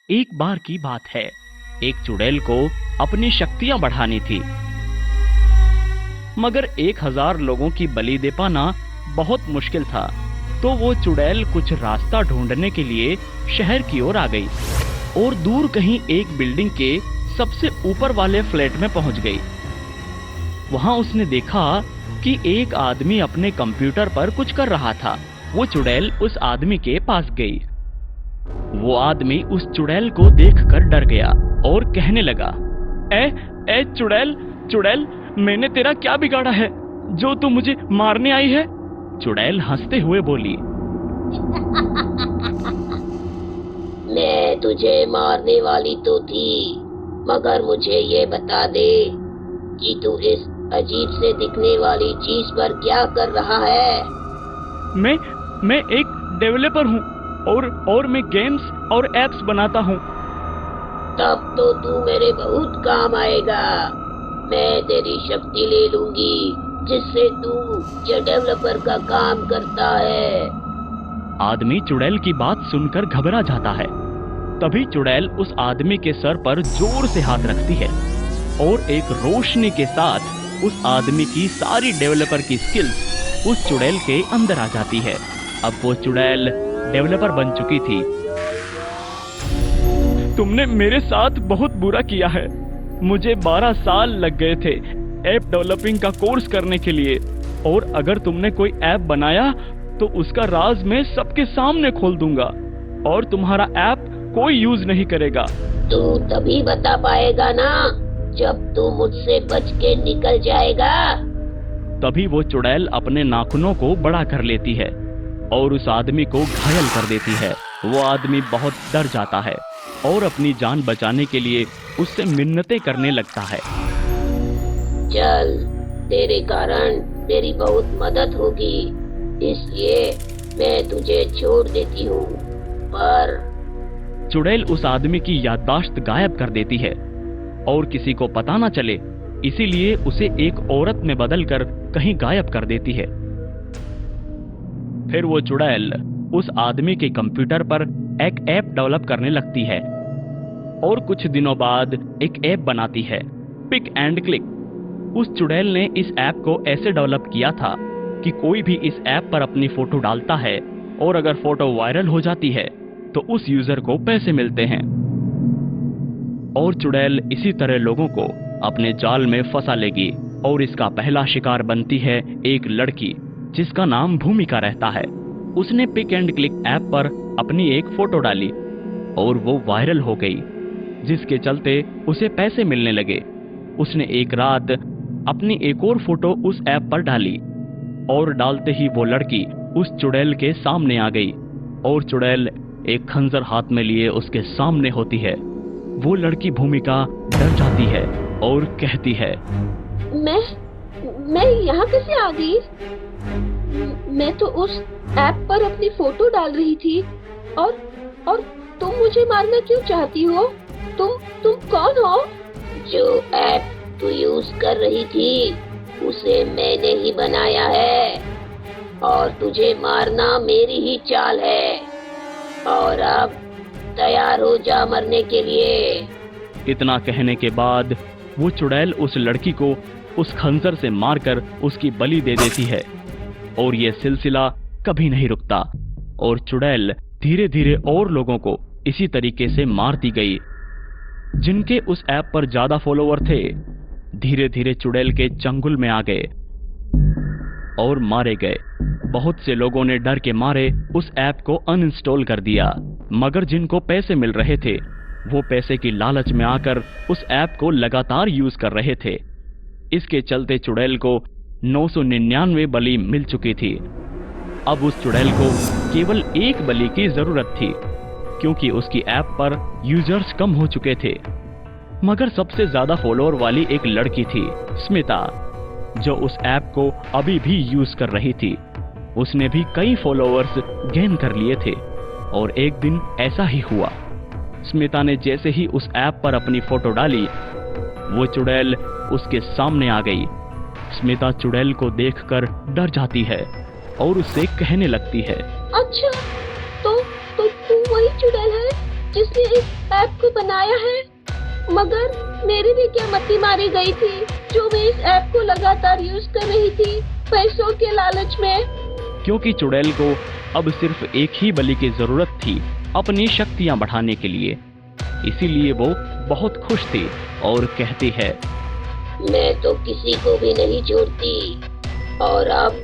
एक बार की बात है, एक चुड़ैल को अपनी शक्तियां बढ़ानी थी, मगर 1000 लोगों की बलि दे पाना बहुत मुश्किल था। तो वो चुड़ैल कुछ रास्ता ढूंढने के लिए शहर की ओर आ गई और दूर कहीं एक बिल्डिंग के सबसे ऊपर वाले फ्लैट में पहुंच गई। वहां उसने देखा कि एक आदमी अपने कंप्यूटर पर कुछ कर रहा था। वो चुड़ैल उस आदमी के पास गई। वो आदमी उस चुड़ैल को देखकर डर गया और कहने लगा, ए चुड़ैल चुड़ैल, मैंने तेरा क्या बिगाड़ा है जो तू मुझे मारने आई है? चुड़ैल हंसते हुए बोली, मैं तुझे मारने वाली तो थी, मगर मुझे ये बता दे कि तू इस अजीब से दिखने वाली चीज पर क्या कर रहा है? मैं एक डेवलपर हूँ और मैं गेम्स और एप्स बनाता हूँ। तब तो तू मेरे बहुत काम आएगा। मैं तेरी शक्ति ले लूंगी जिससे तू ये डेवलपर का काम करता है। आदमी चुड़ैल की बात सुनकर घबरा जाता है। तभी चुड़ैल उस आदमी के सर पर जोर से हाथ रखती है और एक रोशनी के साथ उस आदमी की सारी डेवलपर की स्किल्स उस चुड़ैल के अंदर आ जाती है। अब वो चुड़ैल डेवलपर बन चुकी थी। तुमने मेरे साथ बहुत बुरा किया है। मुझे 12 साल लग गए थे ऐप डेवलपिंग का कोर्स करने के लिए, और अगर तुमने कोई ऐप बनाया तो उसका राज मैं सबके सामने खोल दूंगा और तुम्हारा ऐप कोई यूज नहीं करेगा। तू तभी बता पाएगा ना जब तू मुझसे बच के निकल जाएगा। तभी वो चुड़ैल अपने नाखूनों को बड़ा कर लेती है और उस आदमी को घायल कर देती है। वो आदमी बहुत डर जाता है और अपनी जान बचाने के लिए उससे मिन्नतें करने लगता है। चल, तेरे कारण मेरी बहुत मदद होगी, इसलिए मैं तुझे छोड़ देती हूँ। पर चुड़ैल उस आदमी की याददाश्त गायब कर देती है और किसी को पता न चले, इसीलिए उसे एक औरत में बदलकर कहीं गायब कर देती है। फिर वो चुड़ैल उस आदमी के कंप्यूटर पर एक ऐप डेवलप करने लगती है और कुछ दिनों बाद एक ऐप बनाती है, पिक एंड क्लिक। उस चुड़ैल ने इस ऐप को ऐसे डेवलप किया था कि कोई भी इस ऐप पर अपनी फोटो डालता है और अगर फोटो वायरल हो जाती है तो उस यूजर को पैसे मिलते हैं। और चुड़ैल इसी तरह लोगों को अपने जाल में फंसा लेगी और इसका पहला शिकार बनती है एक लड़की जिसका नाम भूमिका रहता है। उसने पिक एंड क्लिक ऐप पर अपनी एक फोटो डाली और वो वायरल हो गई, जिसके चलते उसे पैसे मिलने लगे। उसने एक रात अपनी एक और फोटो उस ऐप पर डाली और डालते ही वो लड़की उस चुड़ैल के सामने आ गई और चुड़ैल एक खंजर हाथ में लिए उसके सामने होती है। वो लड़की भूमिका डर जाती है और कहती है, मैं यहाँ कैसे आ गई? मैं तो उस ऐप पर अपनी फोटो डाल रही थी और तुम मुझे मारना क्यों चाहती हो? तुम कौन हो? जो ऐप तू यूज कर रही थी उसे मैंने ही बनाया है और तुझे मारना मेरी ही चाल है, और अब तैयार हो जा मरने के लिए। इतना कहने के बाद वो चुड़ैल उस लड़की को उस खंजर से मारकर उसकी बलि दे देती है और ये सिलसिला कभी नहीं रुकता और चुड़ैल धीरे धीरे और लोगों को इसी तरीके से मारती गई। जिनके उस ऐप पर ज्यादा फॉलोवर थे धीरे धीरे चुड़ैल के चंगुल में आ गए और मारे गए। बहुत से लोगों ने डर के मारे उस ऐप को अनइंस्टॉल कर दिया, मगर जिनको पैसे मिल रहे थे वो पैसे की लालच में आकर उस ऐप को लगातार यूज कर रहे थे। इसके चलते चुड़ैल को 999 बलि मिल चुकी थी। अब उस चुड़ैल को केवल एक बलि की जरूरत थी क्योंकि उसकी ऐप पर यूजर्स कम हो चुके थे। मगर सबसे ज्यादा फॉलोअर वाली एक लड़की थी, स्मिता, जो उस ऐप को अभी भी यूज कर रही थी। उसने भी कई फॉलोअर्स गेन कर लिए थे और एक दिन ऐसा ही हुआ। स्मिता ने जैसे ही उस ऐप पर अपनी फोटो डाली वो चुड़ैल उसके सामने आ गई। स्मिता चुड़ैल को देखकर डर जाती है और उससे कहने लगती है, अच्छा, तो तू वही चुड़ैल है जिसने इस ऐप को बनाया है। मगर मेरी भी क्या मति मारी गई थी जो मैं इस ऐप को लगातार यूज कर रही थी पैसों के लालच में। क्योंकि चुड़ैल को अब सिर्फ एक ही बलि की जरूरत थी अपनी शक्तियां बढ़ाने के लिए, इसीलिए वो बहुत खुश थी और कहती है, मैं तो किसी को भी नहीं छोड़ती और अब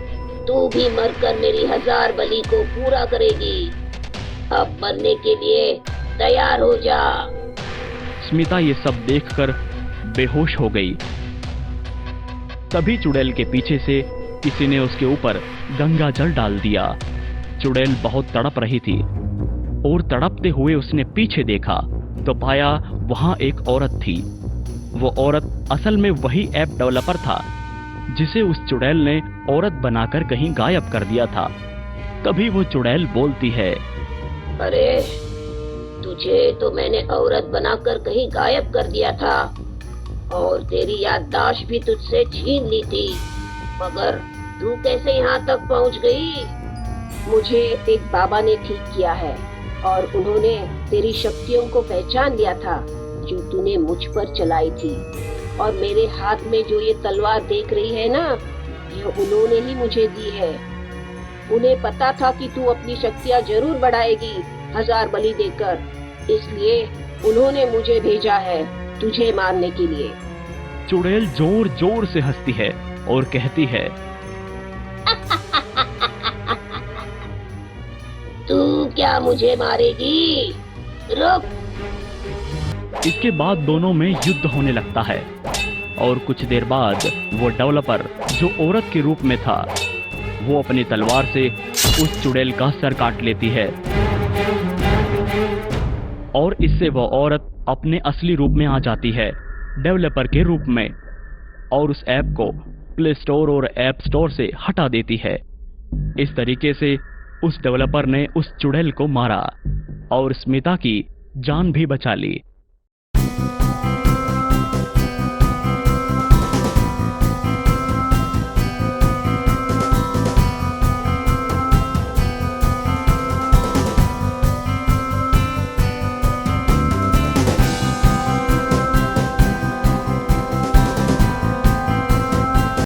तू भी मरकर मेरी 1000 बलि को पूरा करेगी। अब मरने के लिए तैयार हो जा। स्मिता ये सब देखकर बेहोश हो गई। तभी चुड़ैल के पीछे से किसी ने उसके ऊपर गंगा जल डाल दिया। चुड़ैल बहुत तड़प रही थी और तड़पते हुए उसने पीछे देखा तो पाया वहां एक औरत थी। वो औरत असल में वही ऐप डेवलपर था जिसे उस चुड़ैल ने औरत बनाकर कहीं गायब कर दिया था। तभी वो चुड़ैल बोलती है, अरे तुझे तो मैंने औरत बनाकर कहीं गायब कर दिया था और तेरी याददाश्त भी तुझसे छीन ली थी, मगर तू कैसे यहाँ तक पहुँच गई? मुझे एक बाबा ने ठीक किया है और उन्होंने तेरी शक्तियों को पहचान लिया था जो तूने मुझ पर चलाई थी। और मेरे हाथ में जो ये तलवार देख रही है ना, ये उन्होंने ही मुझे दी है। उन्हें पता था कि तू अपनी शक्तियाँ जरूर बढ़ाएगी 1000 बलि देकर, इसलिए उन्होंने मुझे भेजा है तुझे मारने के लिए। चुड़ैल जोर जोर से हंसती है और कहती है, तू क्या मुझे मारेगी? रुक। इसके बाद दोनों में युद्ध होने लगता है और कुछ देर बाद वो डेवलपर जो औरत के रूप में था वो अपनी तलवार से उस चुड़ैल का सर काट लेती है और इससे वो औरत अपने असली रूप में आ जाती है, डेवलपर के रूप में, और उस ऐप को प्ले स्टोर और ऐप स्टोर से हटा देती है। इस तरीके से उस डेवलपर ने उस चुड़ैल को मारा और स्मिता की जान भी बचा ली।